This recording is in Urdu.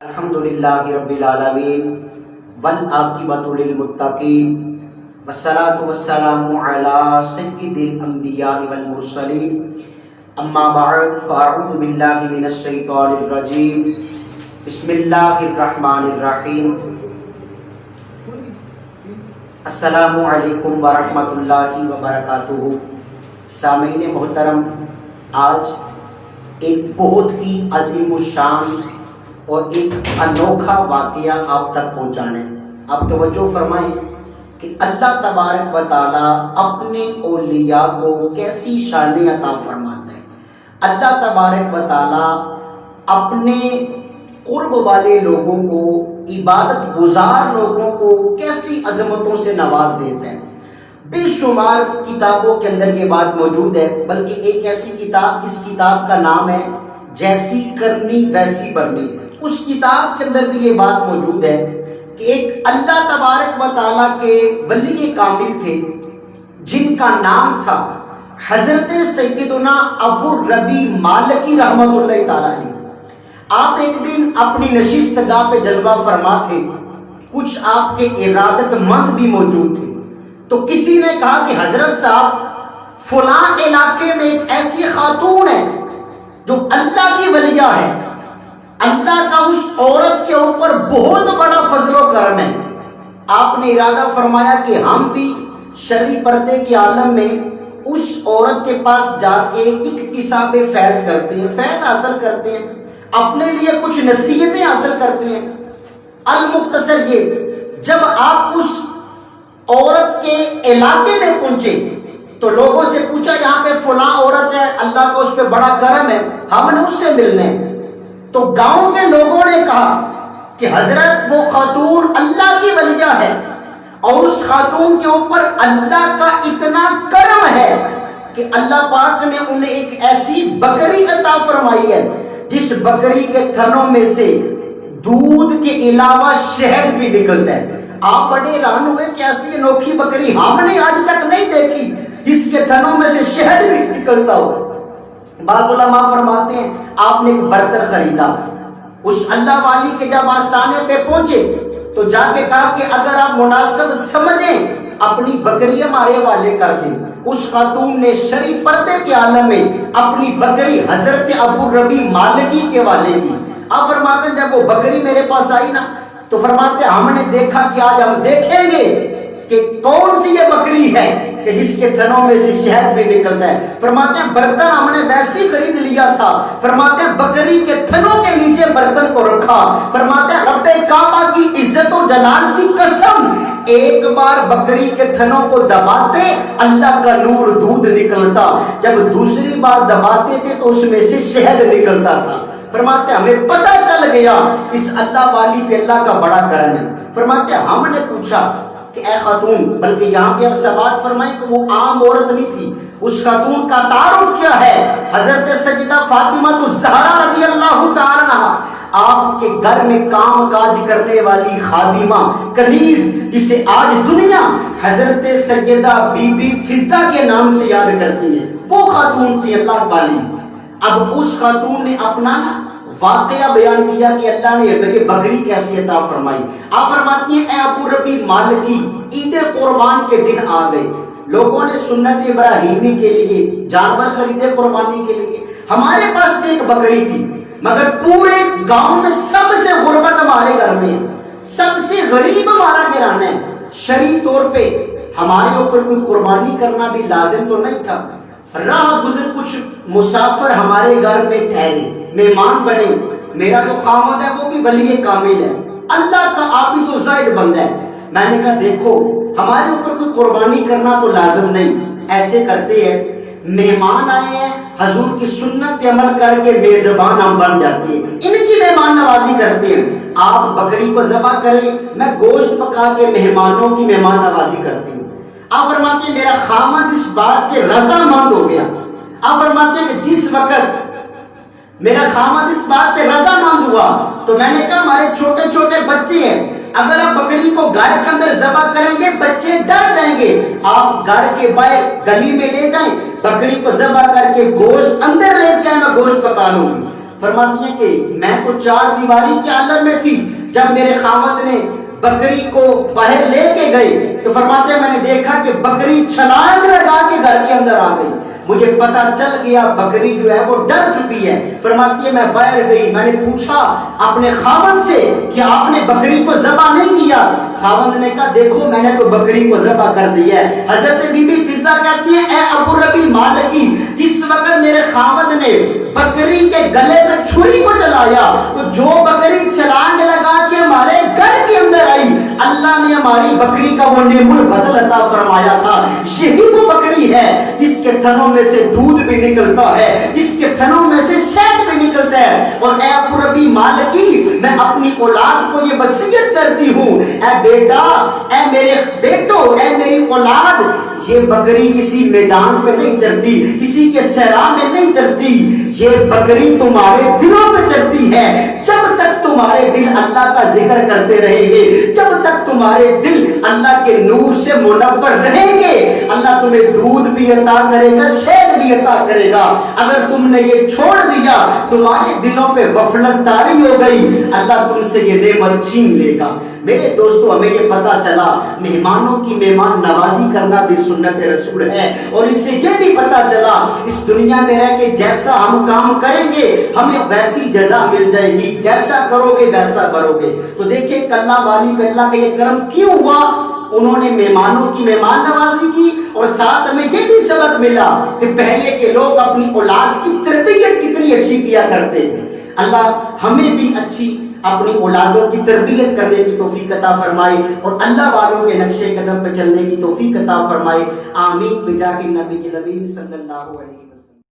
الحمدللہ رب العالمین والعاقبۃ للمتقین والصلاۃ والسلام علی سید الانبیاء والمرسلین اما بعد فاعوذ باللہ من الشیطان الرجیم بسم اللہ الرحمن الرحیم السلام علیکم ورحمۃ اللہ وبرکاتہ۔ سامعین محترم، آج ایک بہت ہی عظیم الشان اور ایک انوکھا واقعہ آپ تک پہنچانا ہے۔ آپ توجہ فرمائیں کہ اللہ تبارک و تعالیٰ اپنے اولیاء کو کیسی شان عطا فرماتا ہے۔ اللہ تبارک و تعالیٰ اپنے قرب والے لوگوں کو، عبادت گزار لوگوں کو کیسی عظمتوں سے نواز دیتا ہے۔ بے شمار کتابوں کے اندر یہ بات موجود ہے، بلکہ ایک ایسی کتاب جس کتاب کا نام ہے جیسی کرنی ویسی برنی، اس کتاب کے اندر بھی یہ بات موجود ہے کہ ایک اللہ تبارک و تعالیٰ کے ولی کامل تھے جن کا نام تھا حضرت سیدنا ابو الربیع مالکی رحمۃ اللہ تعالیٰ علیہ۔ آپ ایک دن اپنی نشست گاہ پہ جلوہ فرما تھے، کچھ آپ کے ارادت مند بھی موجود تھے، تو کسی نے کہا کہ حضرت صاحب فلاں علاقے میں ایک ایسی خاتون ہے جو اللہ کی ولیہ ہے، اللہ کا اس عورت کے اوپر بہت بڑا فضل و کرم ہے۔ آپ نے ارادہ فرمایا کہ ہم بھی شرعی پردے کے عالم میں اس عورت کے پاس جا کے اکتساب فیض کرتے ہیں، فیض حاصل کرتے ہیں، اپنے لیے کچھ نصیحتیں حاصل کرتے ہیں۔ المختصر یہ، جب آپ اس عورت کے علاقے میں پہنچے تو لوگوں سے پوچھا یہاں پہ فلاں عورت ہے، اللہ کا اس پہ بڑا کرم ہے، ہم نے اس سے ملنے ہیں۔ تو گاؤں کے لوگوں نے کہا کہ حضرت وہ خاتون اللہ کی ولیہ ہے اور اس خاتون کے اوپر اللہ کا اتنا کرم ہے کہ اللہ پاک نے انہیں ایک ایسی بکری عطا فرمائی ہے جس بکری کے تھنوں میں سے دودھ کے علاوہ شہد بھی نکلتا ہے۔ آپ بڑے حیران ہوئے کہ ایسی انوکھی بکری ہم نے آج تک نہیں دیکھی جس کے تھنوں میں سے شہد بھی نکلتا ہو۔ بعض علماء فرماتے ہیں آپ نے ایک برتن خریدا، اس اللہ والی کے جب آستانے پہ پہنچے تو جا کے کہا کہ اگر آپ مناسب سمجھیں اپنی بکری ہمارے حوالے کر دیں۔ اس خاتون نے شرعی پردے کے عالم میں اپنی بکری حضرت ابو الربیع مالکی کے حوالے کی۔ آپ فرماتے ہیں جب وہ بکری میرے پاس آئی نا تو فرماتے ہیں ہم نے دیکھا کہ آج ہم دیکھیں گے کہ کون سی یہ بکری ہے کہ جس کے تھنوں میں سے شہد بھی نکلتا ہے۔ فرماتے ہیں برتن ہم نے ویسے ہی خرید لیا تھا، فرماتے ہیں بکری کے تھنوں کے نیچے برتن کو رکھا، فرماتے ہیں رب کعبہ کی عزت و جلال کی قسم ایک بار بکری کے تھنوں کو دباتے اللہ کا نور دودھ نکلتا، جب دوسری بار دباتے تھے تو اس میں سے شہد نکلتا تھا۔ فرماتے ہیں ہمیں پتہ چل گیا اس اللہ والی پہ اللہ کا بڑا کرم ہے۔ فرماتے ہیں ہم نے پوچھا کہ اے خاتون، بلکہ یہاں پہ اب سماعت فرمائیں کہ وہ عام عورت نہیں تھی، اس خاتون کا تعارف کیا ہے؟ حضرت سیدہ فاطمہ الزہرا رضی اللہ تعالی عنہا، آپ کے گھر میں کام کاج کرنے والی خادمہ کنیز جسے آج دنیا حضرت سیدہ بی بی فضہ کے نام سے یاد کرتی ہے، وہ خاتون تھی اللہ والی۔ اب اس خاتون نے اپنا واقعہ بیان کیا کہ اللہ نے یہ بکری کیسی عطا فرمائی۔ آپ فرماتی ہیں اے ابو الربیع مالکی، عید قربان کے دن آ گئے، لوگوں نے سنت ابراہیمی کے لیے جانور خریدے قربانی کے لیے، ہمارے پاس بھی ایک بکری تھی، مگر پورے گاؤں میں سب سے غربت ہمارے گھر میں ہے، سب سے غریب ہمارا گھرانہ ہے، شرعی طور پہ ہمارے اوپر کوئی قربانی کرنا بھی لازم تو نہیں تھا۔ راہ گزر کچھ مسافر ہمارے گھر میں ٹھہرے، مہمان بنے، میرا جو خامد ہے وہ بھی ولی کامل ہے، اللہ کا آپ ہی تو زائد بندہ ہے۔ میں نے کہا دیکھو ہمارے اوپر کوئی قربانی کرنا تو لازم نہیں، ایسے کرتے ہیں مہمان آئے ہیں حضور کی سنت پہ عمل کر کے میزبان ہم بن جاتے ہیں، ان کی مہمان نوازی کرتے ہیں، آپ بکری کو ذبح کریں، میں گوشت پکا کے مہمانوں کی مہمان نوازی کرتی ہوں۔ آپ فرماتے ہیں میرا خامد اس بات پہ رضامند ہو گیا۔ آپ فرماتے ہیں کہ جس وقت میرا خامد اس بات پہ رضامند ہوا تو میں نے کہا ہمارے چھوٹے چھوٹے بچے ہیں، اگر آپ بکری کو گھر کے اندر ذبح کریں گے بچے ڈر جائیں گے، آپ گھر کے باہر گلی میں لے جائیں، بکری کو ذبح کر کے گوشت اندر لے کے آئیں، میں گوشت پکا لوں گی۔ فرماتی ہیں کہ میں تو چار دیواری کے عالم میں تھی، جب میرے خاوند نے بکری کو باہر لے کے گئے تو فرماتے ہیں میں نے دیکھا کہ بکری چھلانگ لگا کے گھر کے اندر آ گئی، مجھے پتا چل گیا بکری جو ہے وہ ڈر چکی ہے۔ فرماتی ہے میں باہر گئی، میں نے پوچھا اپنے خاوند سے کہ آپ نے بکری کو ذبح نہیں کیا؟ خاوند نے کہا دیکھو میں نے تو بکری کو ذبح کر دیا ہے۔ حضرت بی بی فضہ کہتی ہے اے ابو ربی مالکی، جس وقت میرے خاوند نے بکری کے گلے میں چھری کو چلایا تو جو بکری چھلانگ لگا کے ہمارے گھر کے اندر آئی، اللہ نے ہماری بکری کا وہ نعمت بدل عطا فرمایا تھا۔ یہی وہ بکری ہے جس کے تھنوں میں سے دودھ بھی نکلتا ہے، جس کے تھنوں میں سے شہد بھی نکلتا ہے۔ اور اے ابو ربی مالکی، میں اپنی اولاد کو یہ وصیت کرتی ہوں، اے بیٹا، اے میرے بیٹو، اے میری اولاد، یہ بکری کسی میدان پہ نہیں چرتی، کسی کے صحرا میں نہیں چرتی، یہ بکری تمہارے دلوں پہ چرتی ہے۔ جب تک تمہارے دل اللہ کا ذکر کرتے رہیں گے، جب تک تمہارے دل اللہ کے نور سے منور رہیں گے، اللہ تمہیں دودھ بھی عطا کرے گا، شہد بھی عطا کرے گا۔ اگر تم نے یہ چھوڑ دیا، تمہارے دلوں پہ غفلت طاری ہو گئی، اللہ تم سے یہ نعمت چھین لے گا۔ میرے دوستو، ہمیں یہ پتا چلا مہمانوں کی مہمان نوازی کرنا بھی سنت رسول ہے، اور اس سے یہ بھی پتا چلا اس دنیا میں رہ کے جیسا ہم کام کریں گے ہمیں ویسی جزا مل جائے گی، جیسا کرو گے ویسا کرو گے۔ تو دیکھیں اللہ والی پہ اللہ کا یہ کرم کیوں ہوا، انہوں نے مہمانوں کی مہمان نوازی کی، اور ساتھ ہمیں یہ بھی سبق ملا کہ پہلے کے لوگ اپنی اولاد کی تربیت کتنی اچھی کیا کرتے ہیں۔ اللہ ہمیں بھی اچھی اپنی اولادوں کی تربیت کرنے کی توفیق عطا فرمائے، اور اللہ والوں کے نقش قدم پہ چلنے کی توفیق عطا فرمائے۔ آمین بجاہ النبی الامین صلی اللہ علیہ وسلم۔